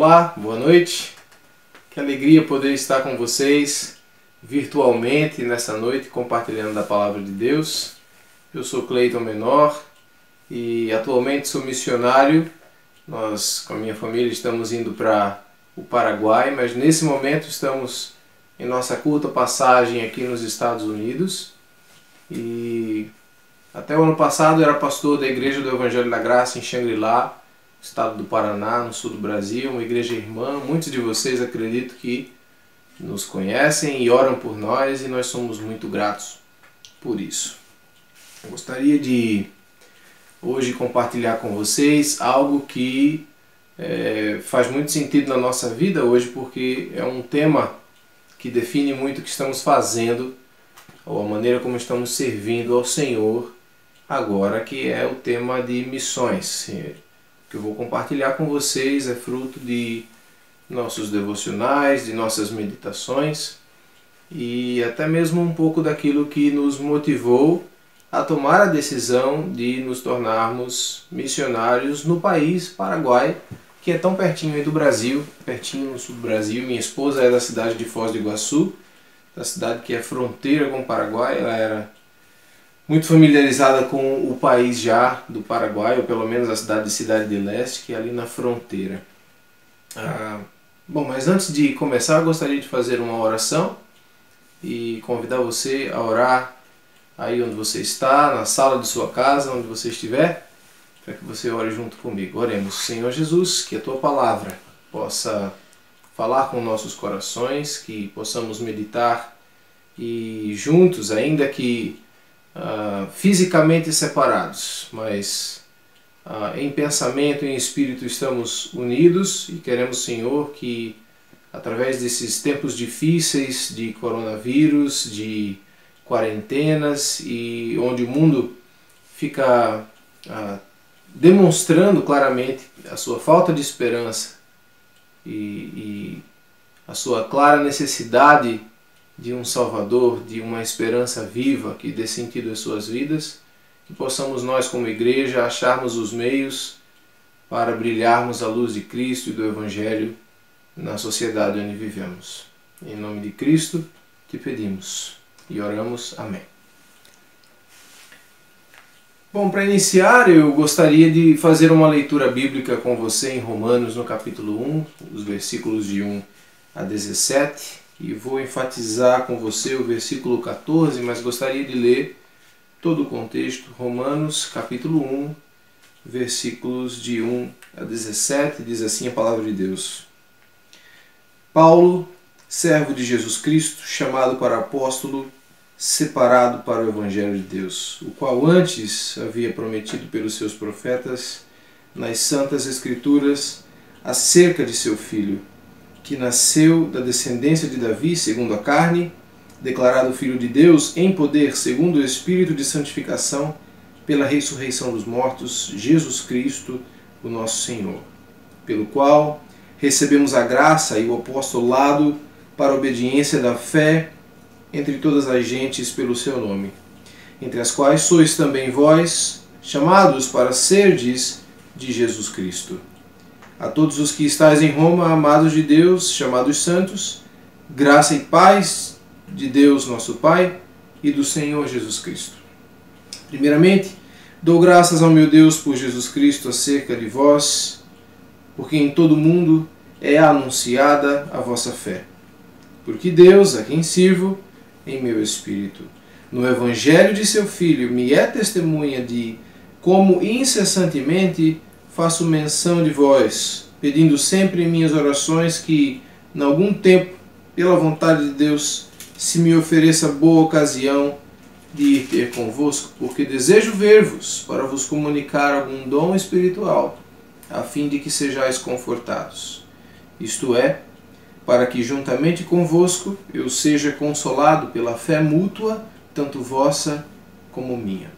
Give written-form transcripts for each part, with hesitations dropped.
Olá, boa noite. Que alegria poder estar com vocês virtualmente nessa noite compartilhando da Palavra de Deus. Eu sou Cleiton Menor e atualmente sou missionário. Nós, com a minha família, estamos indo para o Paraguai, mas nesse momento estamos em nossa curta passagem aqui nos Estados Unidos. E até o ano passado era pastor da Igreja do Evangelho da Graça em Xangri-Lá, estado do Paraná, no sul do Brasil, uma igreja irmã. Muitos de vocês acredito que nos conhecem e oram por nós, e nós somos muito gratos por isso. Eu gostaria de hoje compartilhar com vocês algo que faz muito sentido na nossa vida hoje, porque é um tema que define muito o que estamos fazendo, ou a maneira como estamos servindo ao Senhor agora, que é o tema de missões. O que eu vou compartilhar com vocês é fruto de nossos devocionais, de nossas meditações e até mesmo um pouco daquilo que nos motivou a tomar a decisão de nos tornarmos missionários no país Paraguai, que é tão pertinho aí do Brasil, pertinho no sul do Brasil. Minha esposa é da cidade de Foz do Iguaçu, da cidade que é fronteira com o Paraguai. Ela era muito familiarizada com o país já do Paraguai, ou pelo menos a cidade de Cidade del Este, que é ali na fronteira. Bom, mas antes de começar, eu gostaria de fazer uma oração e convidar você a orar aí onde você está, na sala de sua casa, onde você estiver, para que você ore junto comigo. Oremos. Senhor Jesus, que a Tua Palavra possa falar com nossos corações, que possamos meditar e juntos, ainda que fisicamente separados, mas em pensamento e em espírito estamos unidos, e queremos, Senhor, que através desses tempos difíceis de coronavírus, de quarentenas, e onde o mundo fica demonstrando claramente a sua falta de esperança e a sua clara necessidade de um Salvador, de uma esperança viva que dê sentido às suas vidas, que possamos nós como igreja acharmos os meios para brilharmos a luz de Cristo e do Evangelho na sociedade onde vivemos. Em nome de Cristo te pedimos e oramos. Amém. Bom, para iniciar, eu gostaria de fazer uma leitura bíblica com você em Romanos, no capítulo 1, os versículos de 1 a 17, e vou enfatizar com você o versículo 14, mas gostaria de ler todo o contexto. Romanos, capítulo 1, versículos de 1 a 17, diz assim a palavra de Deus. Paulo, servo de Jesus Cristo, chamado para apóstolo, separado para o Evangelho de Deus, o qual antes havia prometido pelos seus profetas nas Santas Escrituras acerca de seu Filho, que nasceu da descendência de Davi segundo a carne, declarado Filho de Deus em poder segundo o Espírito de santificação pela ressurreição dos mortos, Jesus Cristo, o nosso Senhor, pelo qual recebemos a graça e o apostolado para a obediência da fé entre todas as gentes pelo seu nome, entre as quais sois também vós, chamados para serdes de Jesus Cristo. A todos os que estáis em Roma, amados de Deus, chamados santos, graça e paz de Deus nosso Pai e do Senhor Jesus Cristo. Primeiramente, dou graças ao meu Deus por Jesus Cristo acerca de vós, porque em todo o mundo é anunciada a vossa fé. Porque Deus, a quem sirvo em meu espírito, no Evangelho de seu Filho, me é testemunha de como incessantemente faço menção de vós, pedindo sempre em minhas orações que, em algum tempo, pela vontade de Deus, se me ofereça boa ocasião de ir ter convosco, porque desejo ver-vos para vos comunicar algum dom espiritual, a fim de que sejais confortados. Isto é, para que juntamente convosco eu seja consolado pela fé mútua, tanto vossa como minha.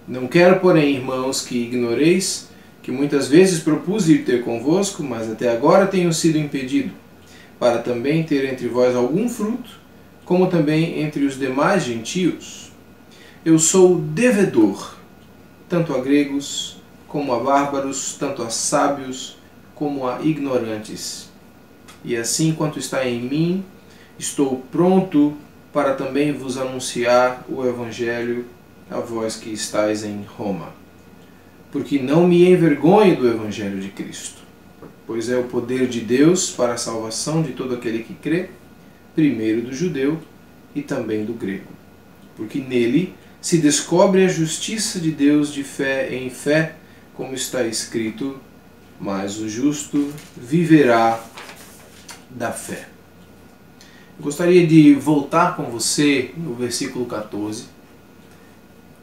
Não quero, porém, irmãos, que ignoreis que muitas vezes propus ir ter convosco, mas até agora tenho sido impedido, para também ter entre vós algum fruto, como também entre os demais gentios. Eu sou devedor, tanto a gregos como a bárbaros, tanto a sábios como a ignorantes. E assim, quanto está em mim, estou pronto para também vos anunciar o Evangelho a vós que estáis em Roma. Porque não me envergonho do Evangelho de Cristo, pois é o poder de Deus para a salvação de todo aquele que crê, primeiro do judeu e também do grego. Porque nele se descobre a justiça de Deus de fé em fé, como está escrito, mas o justo viverá da fé. Eu gostaria de voltar com você no versículo 14,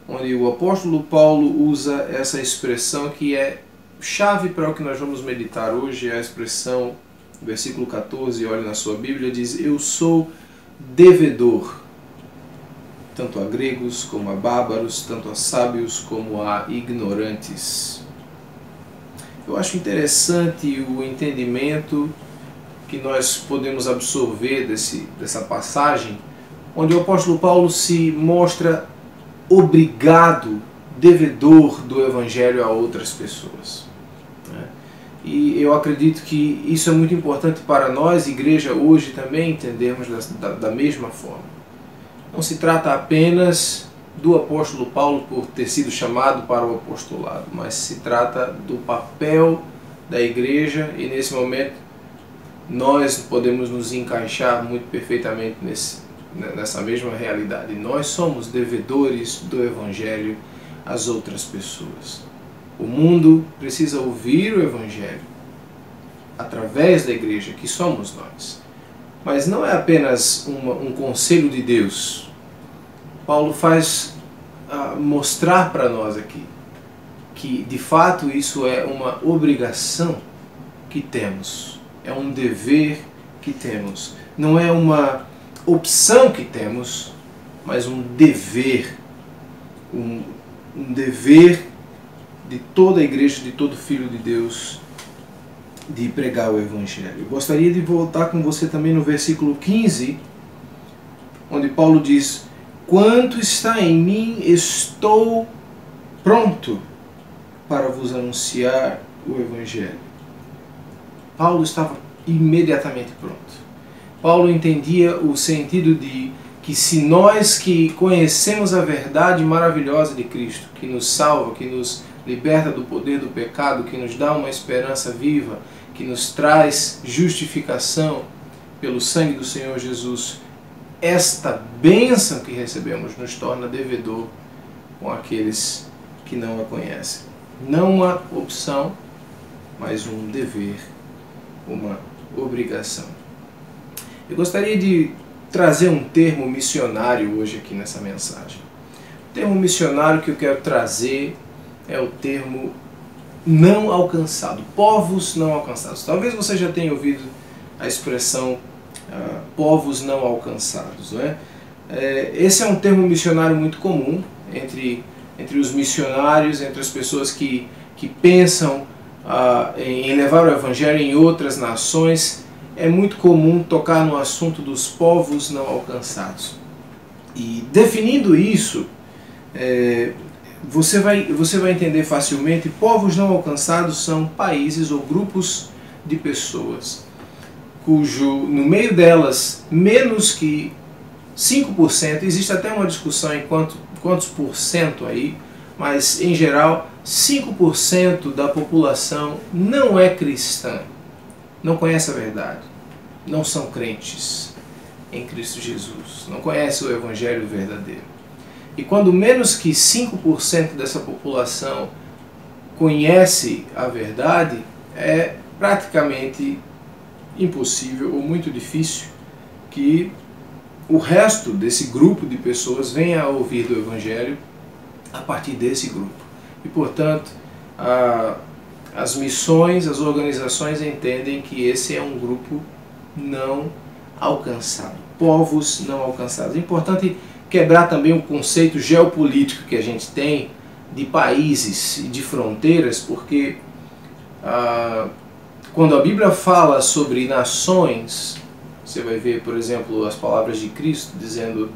onde o apóstolo Paulo usa essa expressão que é chave para o que nós vamos meditar hoje, é a expressão, versículo 14, olhe na sua Bíblia, diz: eu sou devedor, tanto a gregos como a bárbaros, tanto a sábios como a ignorantes. Eu acho interessante o entendimento que nós podemos absorver dessa passagem, onde o apóstolo Paulo se mostra obrigado, devedor do Evangelho a outras pessoas. E eu acredito que isso é muito importante para nós, igreja, hoje também entendermos da mesma forma. Não se trata apenas do apóstolo Paulo por ter sido chamado para o apostolado, mas se trata do papel da igreja, e nesse momento nós podemos nos encaixar muito perfeitamente nessa mesma realidade. Nós somos devedores do Evangelho às outras pessoas. O mundo precisa ouvir o Evangelho através da igreja, que somos nós. Mas não é apenas um conselho de Deus. Paulo faz mostrar para nós aqui que, de fato, isso é uma obrigação que temos. É um dever que temos. Não é uma opção que temos, mas um dever. Um dever de toda a igreja, de todo filho de Deus, de pregar o Evangelho. Eu gostaria de voltar com você também no versículo 15, onde Paulo diz: quanto está em mim, estou pronto para vos anunciar o Evangelho. Paulo estava imediatamente pronto. Paulo entendia o sentido de que se nós que conhecemos a verdade maravilhosa de Cristo, que nos salva, que nos liberta do poder do pecado, que nos dá uma esperança viva, que nos traz justificação pelo sangue do Senhor Jesus, esta bênção que recebemos nos torna devedor com aqueles que não a conhecem. Não uma opção, mas um dever, uma obrigação. Eu gostaria de trazer um termo missionário hoje aqui nessa mensagem. O termo missionário que eu quero trazer é o termo não alcançado, povos não alcançados. Talvez você já tenha ouvido a expressão povos não alcançados, não é? Esse é um termo missionário muito comum entre os missionários, entre as pessoas que pensam em levar o Evangelho em outras nações. É muito comum tocar no assunto dos povos não alcançados. E definindo isso, você vai entender facilmente: povos não alcançados são países ou grupos de pessoas cujo, no meio delas, menos que 5%, existe até uma discussão em quantos por cento aí, mas em geral 5% da população não é cristã, não conhece a verdade, não são crentes em Cristo Jesus, não conhece o Evangelho verdadeiro. E quando menos que 5% dessa população conhece a verdade, é praticamente impossível ou muito difícil que o resto desse grupo de pessoas venha a ouvir do Evangelho a partir desse grupo. E, portanto, as missões, as organizações entendem que esse é um grupo não alcançado, povos não alcançados. É importante quebrar também o conceito geopolítico que a gente tem de países e de fronteiras, porque quando a Bíblia fala sobre nações, você vai ver, por exemplo, as palavras de Cristo dizendo: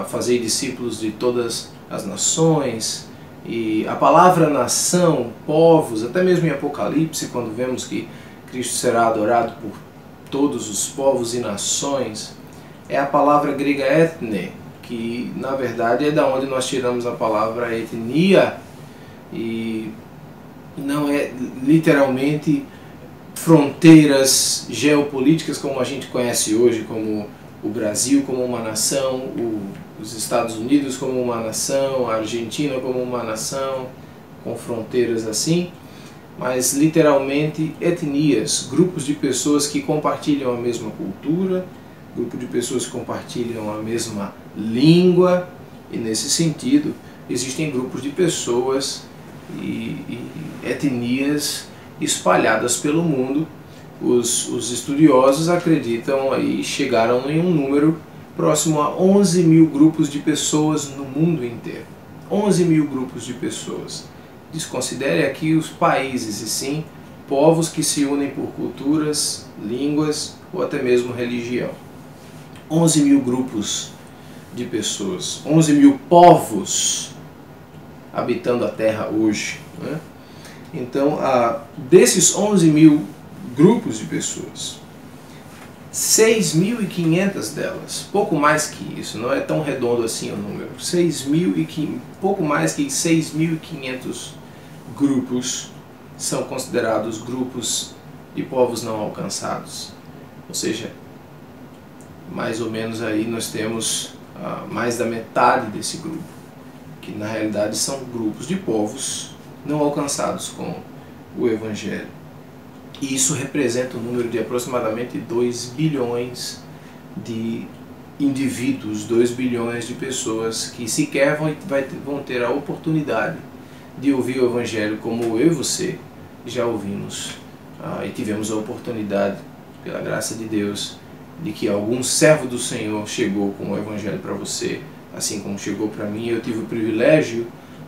fazei discípulos de todas as nações, E a palavra nação, povos, até mesmo em Apocalipse, quando vemos que Cristo será adorado por todos os povos e nações, é a palavra grega ethne, que na verdade é da onde nós tiramos a palavra etnia, e não é literalmente fronteiras geopolíticas como a gente conhece hoje, como o Brasil como uma nação, os Estados Unidos como uma nação, a Argentina como uma nação, com fronteiras assim, mas literalmente etnias, grupos de pessoas que compartilham a mesma cultura, grupo de pessoas que compartilham a mesma língua, e nesse sentido existem grupos de pessoas e etnias espalhadas pelo mundo. Os estudiosos acreditam aí, chegaram em um número próximo a 11 mil grupos de pessoas no mundo inteiro. 11 mil grupos de pessoas. Desconsidere aqui os países, e sim povos que se unem por culturas, línguas ou até mesmo religião. 11 mil grupos de pessoas, 11 mil povos habitando a Terra hoje, né? Então, desses 11 mil grupos de pessoas, 6.500 delas, pouco mais que isso, não é tão redondo assim o número, pouco mais que 6.500 grupos são considerados grupos de povos não alcançados. Ou seja, mais ou menos aí nós temos mais da metade desse grupo, que na realidade são grupos de povos não alcançados com o Evangelho. E isso representa um número de aproximadamente 2 bilhões de indivíduos, 2 bilhões de pessoas que sequer vão ter a oportunidade de ouvir o Evangelho como eu e você já ouvimos e tivemos a oportunidade, pela graça de Deus, de que algum servo do Senhor chegou com o Evangelho para você, assim como chegou para mim. Eu tive o privilégio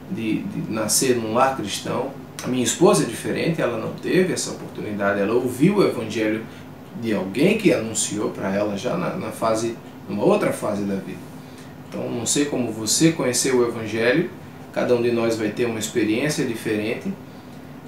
de nascer num lar cristão. A minha esposa é diferente, ela não teve essa oportunidade, ela ouviu o Evangelho de alguém que anunciou para ela já numa outra fase da vida. Então, não sei como você conheceu o Evangelho, cada um de nós vai ter uma experiência diferente,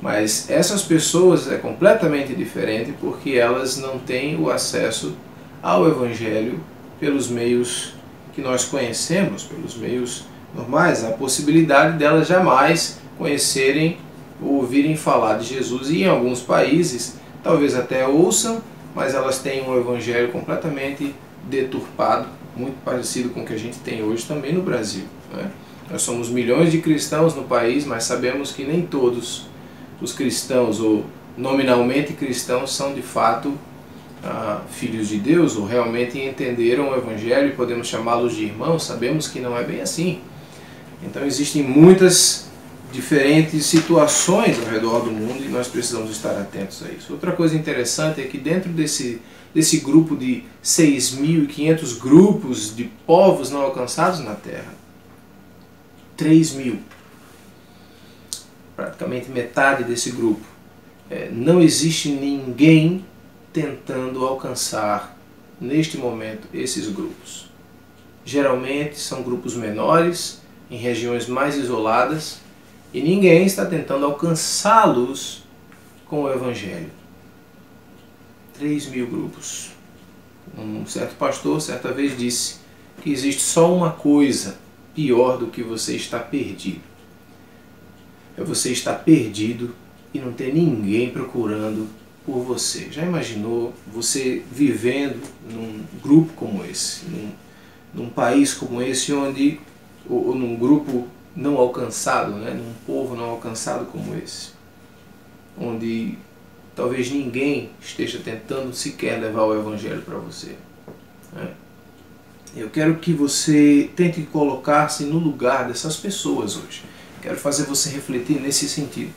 mas essas pessoas é completamente diferente porque elas não têm o acesso ao Evangelho pelos meios que nós conhecemos, pelos meios normais, a possibilidade delas jamais conhecerem ou ouvirem falar de Jesus, e em alguns países talvez até ouçam, mas elas têm um evangelho completamente deturpado, muito parecido com o que a gente tem hoje também no Brasil, né? Nós somos milhões de cristãos no país, mas sabemos que nem todos os cristãos, ou nominalmente cristãos, são de fato filhos de Deus, ou realmente entenderam o evangelho e podemos chamá-los de irmãos. Sabemos que não é bem assim. Então existem muitas diferentes situações ao redor do mundo e nós precisamos estar atentos a isso. Outra coisa interessante é que dentro desse grupo de 6.500 grupos de povos não alcançados na Terra, 3.000, praticamente metade desse grupo, não existe ninguém tentando alcançar neste momento esses grupos. Geralmente são grupos menores, em regiões mais isoladas, e ninguém está tentando alcançá-los com o Evangelho. 3.000 grupos. Um certo pastor certa vez disse que existe só uma coisa pior do que você estar perdido. É você estar perdido e não ter ninguém procurando por você. Já imaginou você vivendo num grupo como esse, num país como esse, onde, ou num grupo não alcançado, né? Num povo não alcançado como esse, onde talvez ninguém esteja tentando sequer levar o Evangelho para você, né? Eu quero que você tente colocar-se no lugar dessas pessoas hoje. Quero fazer você refletir nesse sentido.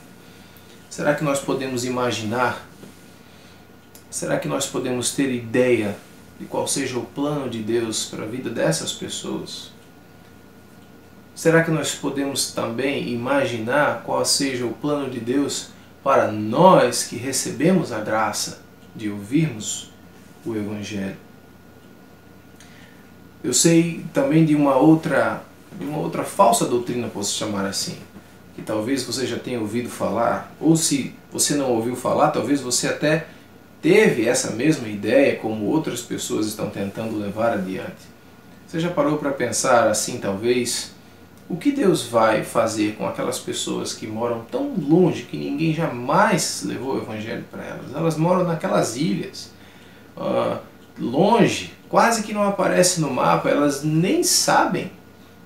Será que nós podemos imaginar? Será que nós podemos ter ideia de qual seja o plano de Deus para a vida dessas pessoas? Será que nós podemos também imaginar qual seja o plano de Deus para nós que recebemos a graça de ouvirmos o Evangelho? Eu sei também de uma outra falsa doutrina, posso chamar assim, que talvez você já tenha ouvido falar, ou se você não ouviu falar, talvez você até teve essa mesma ideia como outras pessoas estão tentando levar adiante. Você já parou para pensar assim, talvez, o que Deus vai fazer com aquelas pessoas que moram tão longe que ninguém jamais levou o Evangelho para elas? Elas moram naquelas ilhas, longe, quase que não aparece no mapa, elas nem sabem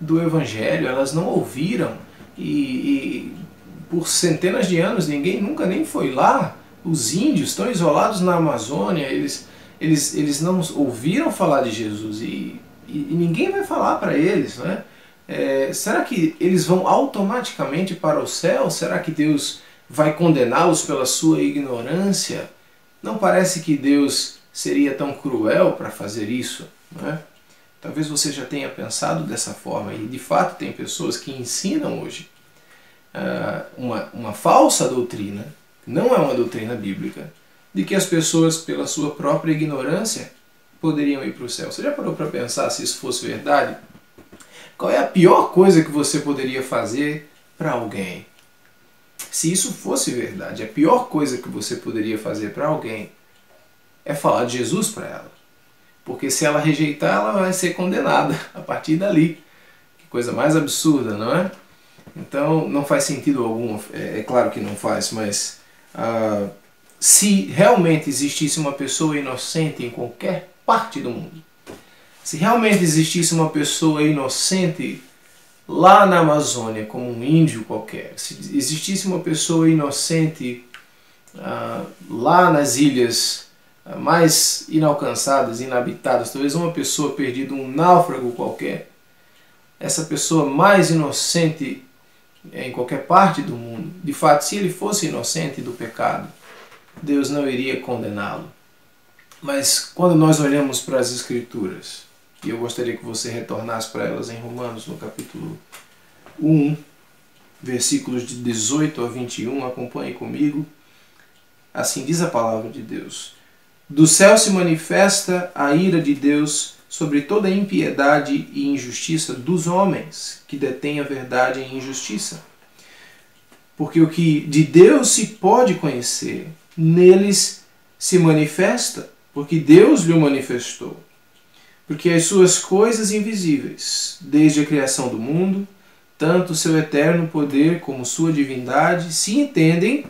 do Evangelho, elas não ouviram e por centenas de anos ninguém nunca nem foi lá. Os índios estão isolados na Amazônia, eles não ouviram falar de Jesus e ninguém vai falar para eles, né? Será que eles vão automaticamente para o céu? Será que Deus vai condená-los pela sua ignorância? Não parece que Deus seria tão cruel para fazer isso, não é? Talvez você já tenha pensado dessa forma, e de fato tem pessoas que ensinam hoje uma falsa doutrina, não é uma doutrina bíblica, de que as pessoas, pela sua própria ignorância, poderiam ir para o céu. Você já parou para pensar se isso fosse verdade? Qual é a pior coisa que você poderia fazer para alguém? Se isso fosse verdade, a pior coisa que você poderia fazer para alguém é falar de Jesus para ela. Porque se ela rejeitar, ela vai ser condenada a partir dali. Que coisa mais absurda, não é? Então não faz sentido algum, é claro que não faz, mas se realmente existisse uma pessoa inocente em qualquer parte do mundo, se realmente existisse uma pessoa inocente lá na Amazônia, como um índio qualquer, se existisse uma pessoa inocente lá nas ilhas mais inalcançadas, inabitadas, talvez uma pessoa perdida, um náufrago qualquer, essa pessoa mais inocente em qualquer parte do mundo, de fato, se ele fosse inocente do pecado, Deus não iria condená-lo. Mas quando nós olhamos para as Escrituras, e eu gostaria que você retornasse para elas em Romanos, no capítulo 1, versículos de 18 a 21, acompanhe comigo. Assim diz a palavra de Deus: do céu se manifesta a ira de Deus sobre toda a impiedade e injustiça dos homens que detêm a verdade em injustiça. Porque o que de Deus se pode conhecer, neles se manifesta, porque Deus lhe manifestou. Porque as suas coisas invisíveis, desde a criação do mundo, tanto seu eterno poder como sua divindade, se entendem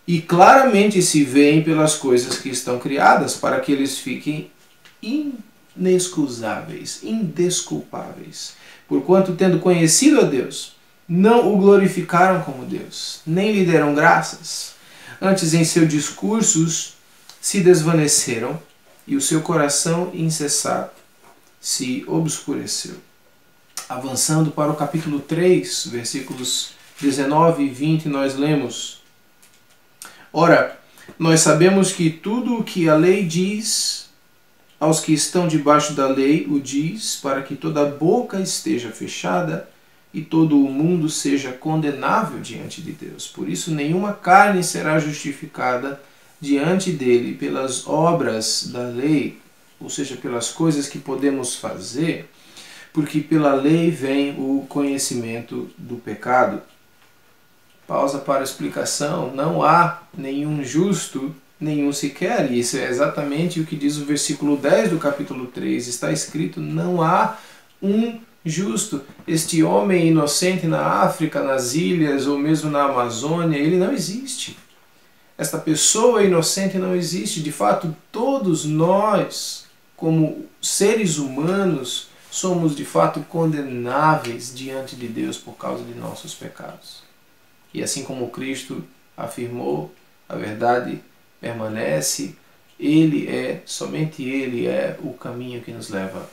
e claramente se veem pelas coisas que estão criadas, para que eles fiquem inexcusáveis, indesculpáveis. Porquanto, tendo conhecido a Deus, não o glorificaram como Deus, nem lhe deram graças. Antes, em seus discursos, se desvaneceram, e o seu coração insensato se obscureceu. Avançando para o capítulo 3, versículos 19 e 20, nós lemos: ora, nós sabemos que tudo o que a lei diz, aos que estão debaixo da lei o diz, para que toda a boca esteja fechada e todo o mundo seja condenável diante de Deus. Por isso nenhuma carne será justificada diante dele pelas obras da lei, ou seja, pelas coisas que podemos fazer, porque pela lei vem o conhecimento do pecado. Pausa para a explicação. Não há nenhum justo, nenhum sequer. E isso é exatamente o que diz o versículo 10 do capítulo 3. Está escrito: não há um justo. Este homem inocente na África, nas ilhas ou mesmo na Amazônia, ele não existe. Esta pessoa inocente não existe. De fato, todos nós, como seres humanos, somos de fato condenáveis diante de Deus por causa de nossos pecados. E assim como Cristo afirmou, a verdade permanece, somente Ele é o caminho que nos leva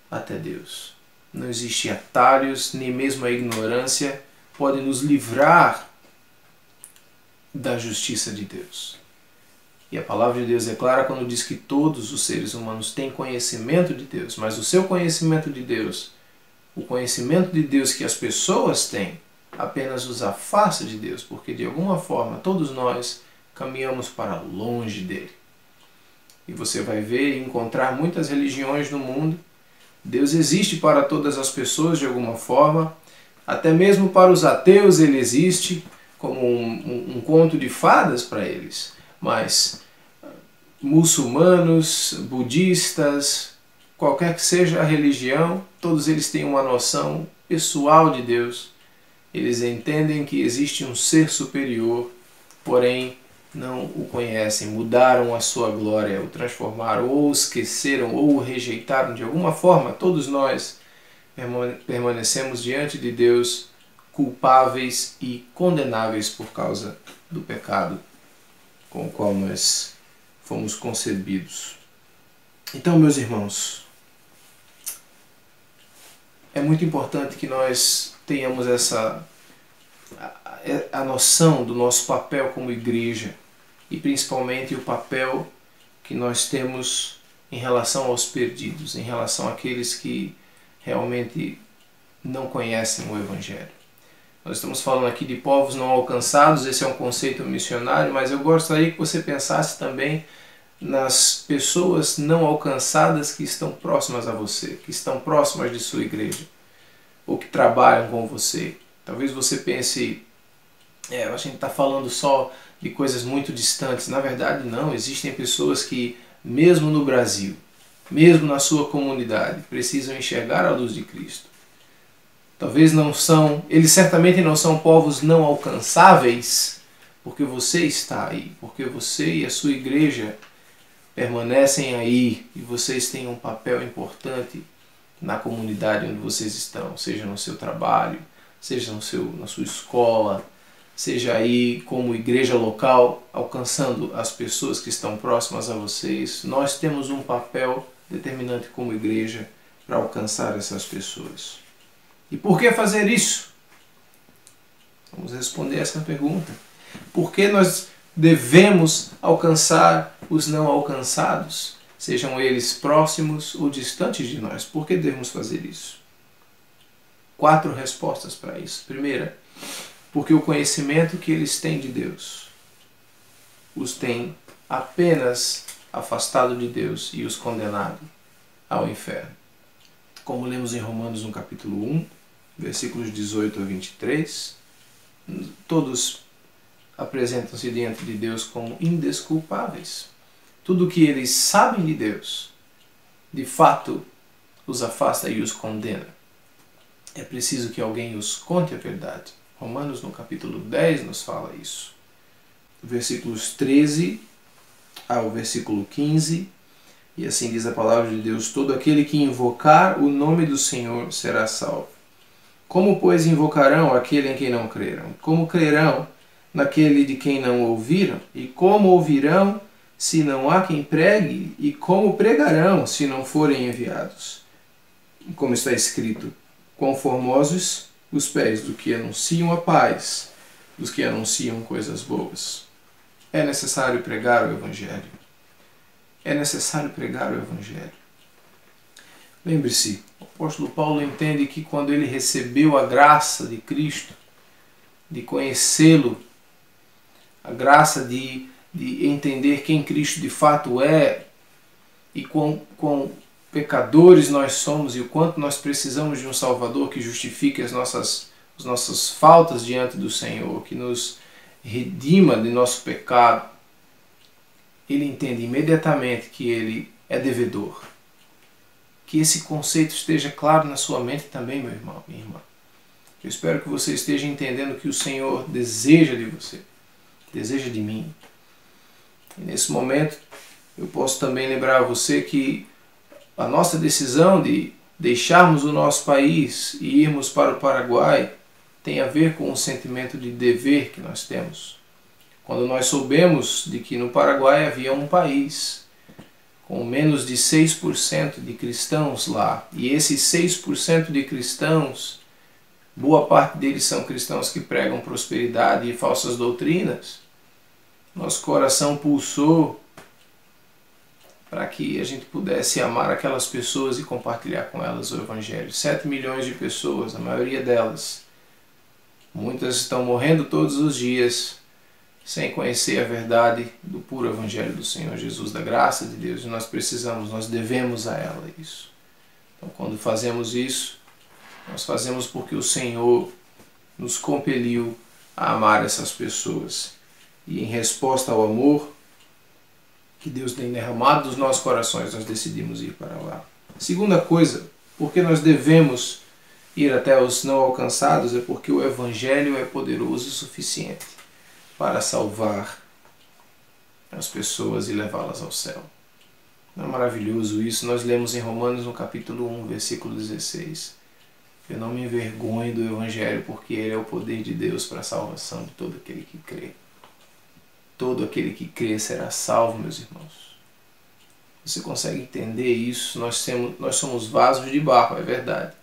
até Deus. Não existe atalhos, nem mesmo a ignorância pode nos livrar da justiça de Deus. E a palavra de Deus é clara quando diz que todos os seres humanos têm conhecimento de Deus, mas o seu conhecimento de Deus, o conhecimento de Deus que as pessoas têm, apenas os afasta de Deus, porque de alguma forma todos nós caminhamos para longe dele. E você vai ver e encontrar muitas religiões no mundo. Deus existe para todas as pessoas de alguma forma, Até mesmo para os ateus ele existe como um conto de fadas para eles. Mas muçulmanos, budistas, qualquer que seja a religião, todos eles têm uma noção pessoal de Deus. Eles entendem que existe um ser superior, porém não o conhecem, mudaram a sua glória, o transformaram, ou o esqueceram, ou o rejeitaram de alguma forma. Todos nós permanecemos diante de Deus culpáveis e condenáveis por causa do pecado com o qual nós fomos concebidos. Então, meus irmãos, é muito importante que nós tenhamos a noção do nosso papel como igreja e principalmente o papel que nós temos em relação aos perdidos, em relação àqueles que realmente não conhecem o Evangelho. Nós estamos falando aqui de povos não alcançados, esse é um conceito missionário, mas eu gostaria que você pensasse também nas pessoas não alcançadas que estão próximas a você, que estão próximas de sua igreja, ou que trabalham com você. Talvez você pense, a gente está falando só de coisas muito distantes. Na verdade, não. Existem pessoas que, mesmo no Brasil, mesmo na sua comunidade, precisam enxergar a luz de Cristo. Talvez não são, eles certamente não são povos não alcançáveis, porque você está aí, porque você e a sua igreja permanecem aí e vocês têm um papel importante na comunidade onde vocês estão, seja no seu trabalho, seja na sua escola, seja aí como igreja local, alcançando as pessoas que estão próximas a vocês. Nós temos um papel determinante como igreja para alcançar essas pessoas. E por que fazer isso? Vamos responder essa pergunta. Por que nós devemos alcançar os não alcançados, sejam eles próximos ou distantes de nós? Por que devemos fazer isso? 4 respostas para isso. Primeira, porque o conhecimento que eles têm de Deus os tem apenas afastado de Deus e os condenado ao inferno. Como lemos em Romanos no capítulo 1, versículos 18 a 23, todos apresentam-se diante de Deus como indesculpáveis. Tudo o que eles sabem de Deus, de fato, os afasta e os condena. É preciso que alguém os conte a verdade. Romanos no capítulo 10 nos fala isso. Versículos 13 ao versículo 15, e assim diz a palavra de Deus: todo aquele que invocar o nome do Senhor será salvo. Como, pois, invocarão aquele em quem não creram? Como crerão naquele de quem não ouviram? E como ouvirão se não há quem pregue? E como pregarão se não forem enviados? Como está escrito: quão formosos os pés do que anunciam a paz, dos que anunciam coisas boas. É necessário pregar o Evangelho. É necessário pregar o Evangelho. Lembre-se, o apóstolo Paulo entende que quando ele recebeu a graça de Cristo, de conhecê-lo, a graça de entender quem Cristo de fato é e quão pecadores nós somos e o quanto nós precisamos de um Salvador que justifique as nossas faltas diante do Senhor, que nos redima de nosso pecado, ele entende imediatamente que ele é devedor. Que esse conceito esteja claro na sua mente também, meu irmão, minha irmã. Eu espero que você esteja entendendo o que o Senhor deseja de você, deseja de mim. E nesse momento, eu posso também lembrar a você que a nossa decisão de deixarmos o nosso país e irmos para o Paraguai tem a ver com o sentimento de dever que nós temos. Quando nós soubemos de que no Paraguai havia um país com menos de 6% de cristãos lá, e esses 6% de cristãos, boa parte deles são cristãos que pregam prosperidade e falsas doutrinas, nosso coração pulsou para que a gente pudesse amar aquelas pessoas e compartilhar com elas o Evangelho. 7 milhões de pessoas, a maioria delas. Muitas estão morrendo todos os dias sem conhecer a verdade do puro Evangelho do Senhor Jesus, da graça de Deus. E nós devemos a ela isso. Então, quando fazemos isso, Nós fazemos porque o Senhor nos compeliu a amar essas pessoas. E em resposta ao amor que Deus tem derramado dos nossos corações, nós decidimos ir para lá. Segunda coisa, porque nós devemos ir até os não alcançados, é porque o Evangelho é poderoso o suficiente para salvar as pessoas e levá-las ao céu. Não é maravilhoso isso? Nós lemos em Romanos no capítulo 1, versículo 16. Eu não me envergonho do Evangelho, porque ele é o poder de Deus para a salvação de todo aquele que crê. Todo aquele que crê será salvo, meus irmãos. Você consegue entender isso? Nós somos vasos de barro, é verdade.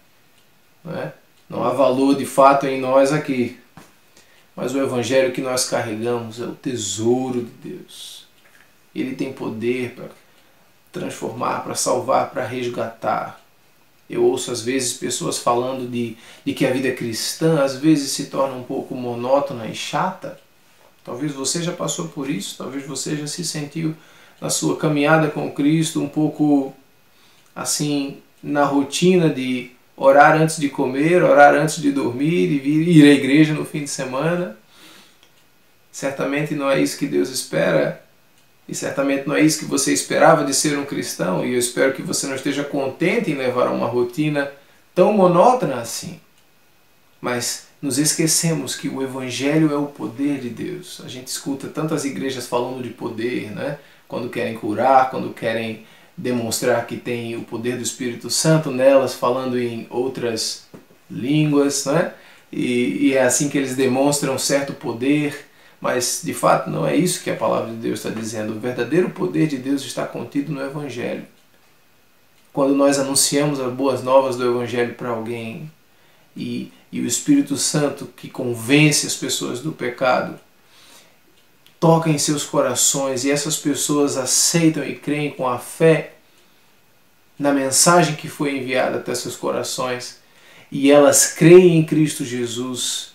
Não é? Não há valor de fato em nós aqui. Mas o Evangelho que nós carregamos é o tesouro de Deus. Ele tem poder para transformar, para salvar, para resgatar. Eu ouço às vezes pessoas falando de que a vida cristã às vezes se torna um pouco monótona e chata. Talvez você já passou por isso, talvez você já se sentiu na sua caminhada com Cristo um pouco assim na rotina de orar antes de comer, orar antes de dormir e ir à igreja no fim de semana. Certamente não é isso que Deus espera e certamente não é isso que você esperava de ser um cristão, e eu espero que você não esteja contente em levar uma rotina tão monótona assim. Mas nos esquecemos que o Evangelho é o poder de Deus. A gente escuta tantas igrejas falando de poder, né? Quando querem curar, quando querem demonstrar que tem o poder do Espírito Santo nelas, falando em outras línguas, né? E é assim que eles demonstram certo poder, mas de fato não é isso que a palavra de Deus está dizendo. O verdadeiro poder de Deus está contido no Evangelho. Quando nós anunciamos as boas novas do Evangelho para alguém e o Espírito Santo que convence as pessoas do pecado toca em seus corações e essas pessoas aceitam e creem com a fé na mensagem que foi enviada até seus corações e elas creem em Cristo Jesus,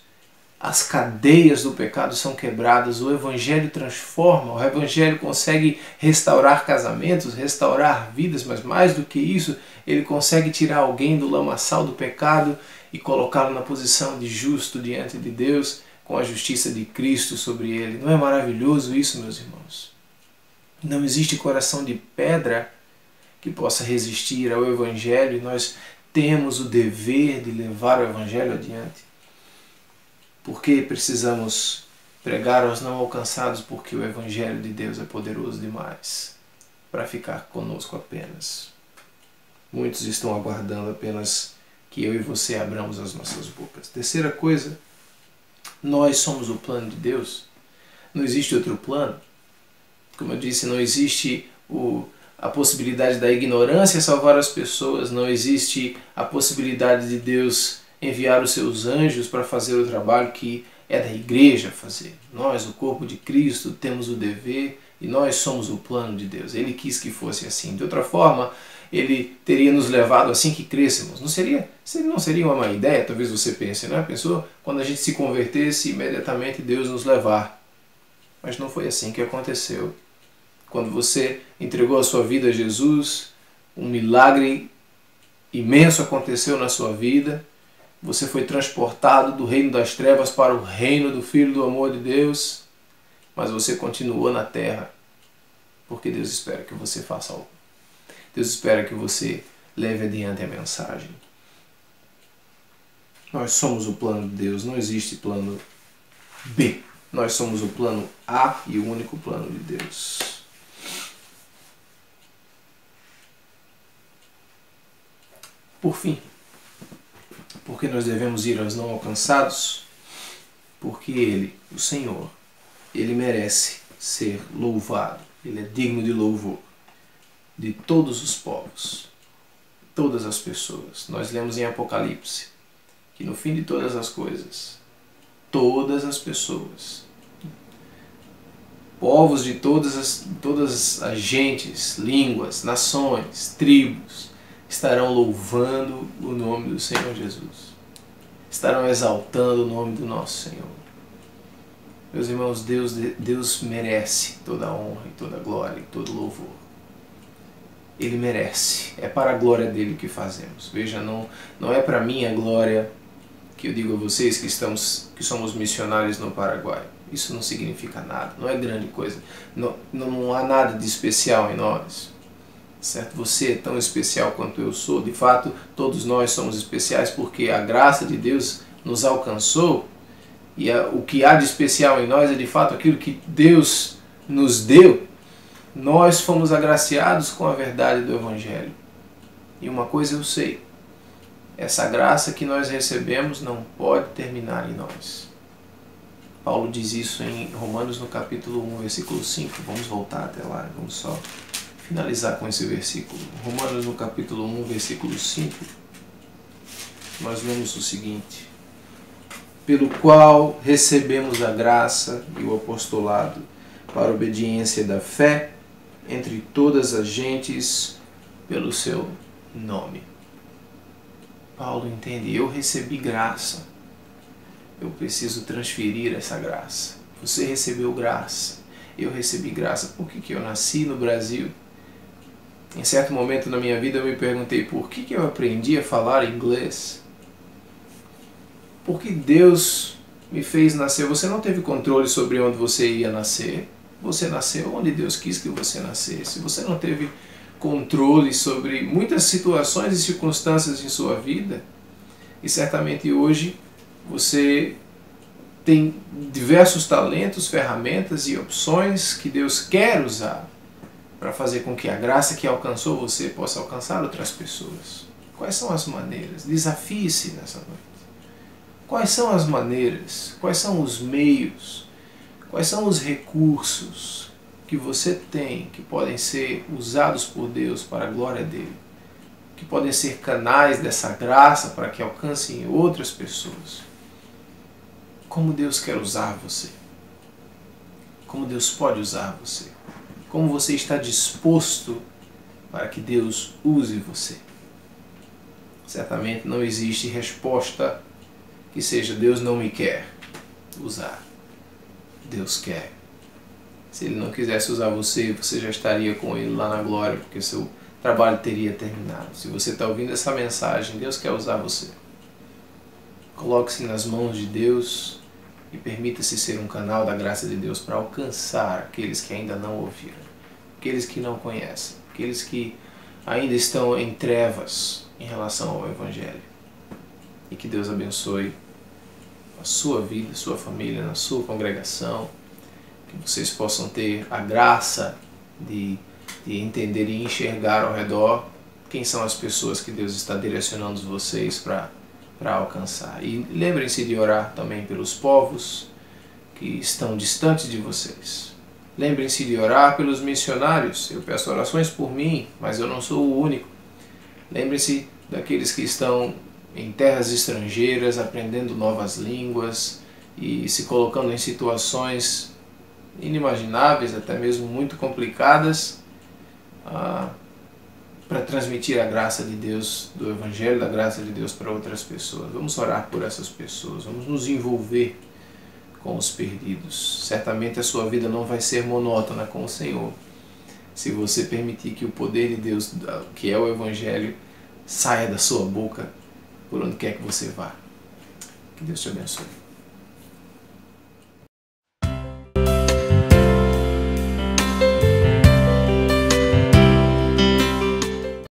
as cadeias do pecado são quebradas, o Evangelho transforma, o Evangelho consegue restaurar casamentos, restaurar vidas, mas mais do que isso, ele consegue tirar alguém do lamaçal do pecado e colocá-lo na posição de justo diante de Deus, com a justiça de Cristo sobre ele. Não é maravilhoso isso, meus irmãos? Não existe coração de pedra que possa resistir ao Evangelho e nós temos o dever de levar o Evangelho adiante. Porque precisamos pregar aos não alcançados, porque o Evangelho de Deus é poderoso demais para ficar conosco apenas. Muitos estão aguardando apenas que eu e você abramos as nossas bocas. Terceira coisa, nós somos o plano de Deus. Não existe outro plano. Como eu disse, não existe a possibilidade da ignorância salvar as pessoas, não existe a possibilidade de Deus enviar os seus anjos para fazer o trabalho que é da igreja fazer. Nós, o corpo de Cristo, temos o dever e nós somos o plano de Deus. Ele quis que fosse assim. De outra forma, ele teria nos levado assim que crescemos. Não seria uma má ideia, talvez você pense, não é? Pensou? Quando a gente se convertesse, imediatamente Deus nos levar. Mas não foi assim que aconteceu. Quando você entregou a sua vida a Jesus, um milagre imenso aconteceu na sua vida. Você foi transportado do reino das trevas para o reino do Filho do amor de Deus, mas você continuou na terra, porque Deus espera que você faça algo. Deus espera que você leve adiante a mensagem. Nós somos o plano de Deus, não existe plano B. Nós somos o plano A e o único plano de Deus. Por fim, porque nós devemos ir aos não alcançados? Porque Ele, o Senhor, Ele merece ser louvado. Ele é digno de louvor de todos os povos, todas as pessoas. Nós lemos em Apocalipse que no fim de todas as coisas, todas as pessoas, povos de todas as gentes, línguas, nações, tribos, estarão louvando o nome do Senhor Jesus. Estarão exaltando o nome do nosso Senhor. Meus irmãos, Deus merece toda a honra e toda a glória e todo o louvor. Ele merece. É para a glória dele que fazemos. Veja, não é para minha glória que eu digo a vocês que somos missionários no Paraguai. Isso não significa nada, não é grande coisa. Não há nada de especial em nós. Certo? Você é tão especial quanto eu sou. De fato, todos nós somos especiais porque a graça de Deus nos alcançou. E o que há de especial em nós é de fato aquilo que Deus nos deu. Nós fomos agraciados com a verdade do Evangelho. E uma coisa eu sei, essa graça que nós recebemos não pode terminar em nós. Paulo diz isso em Romanos no capítulo 1, versículo 5. Vamos voltar até lá, vamos só finalizar com esse versículo. Romanos no capítulo 1, versículo 5, nós lemos o seguinte: pelo qual recebemos a graça e o apostolado para a obediência da fé entre todas as gentes pelo seu nome. Paulo entende, eu recebi graça, eu preciso transferir essa graça. Você recebeu graça, eu recebi graça. Por que eu nasci no Brasil? Em certo momento na minha vida eu me perguntei por que eu aprendi a falar inglês? Porque Deus me fez nascer. Você não teve controle sobre onde você ia nascer. Você nasceu onde Deus quis que você nascesse. Você não teve controle sobre muitas situações e circunstâncias em sua vida. E certamente hoje você tem diversos talentos, ferramentas e opções que Deus quer usar para fazer com que a graça que alcançou você possa alcançar outras pessoas. Quais são as maneiras? Desafie-se nessa noite. Quais são as maneiras? Quais são os meios? Quais são os recursos que você tem que podem ser usados por Deus para a glória dele? Que podem ser canais dessa graça para que alcancem outras pessoas? Como Deus quer usar você? Como Deus pode usar você? Como você está disposto para que Deus use você? Certamente não existe resposta que seja Deus não me quer usar. Deus quer. Se Ele não quisesse usar você, você já estaria com Ele lá na glória, porque seu trabalho teria terminado. Se você está ouvindo essa mensagem, Deus quer usar você. Coloque-se nas mãos de Deus e permita-se ser um canal da graça de Deus para alcançar aqueles que ainda não ouviram, aqueles que não conhecem, aqueles que ainda estão em trevas em relação ao Evangelho. E que Deus abençoe a sua vida, a sua família, na sua congregação, que vocês possam ter a graça de entender e enxergar ao redor quem são as pessoas que Deus está direcionando vocês para alcançar. E lembrem-se de orar também pelos povos que estão distantes de vocês. Lembrem-se de orar pelos missionários. Eu peço orações por mim, mas eu não sou o único. Lembrem-se daqueles que estão em terras estrangeiras, aprendendo novas línguas e se colocando em situações inimagináveis, até mesmo muito complicadas, para transmitir a graça de Deus, do Evangelho da graça de Deus para outras pessoas. Vamos orar por essas pessoas, vamos nos envolver com os perdidos. Certamente a sua vida não vai ser monótona com o Senhor, se você permitir que o poder de Deus, que é o Evangelho, saia da sua boca por onde quer que você vá. Que Deus te abençoe.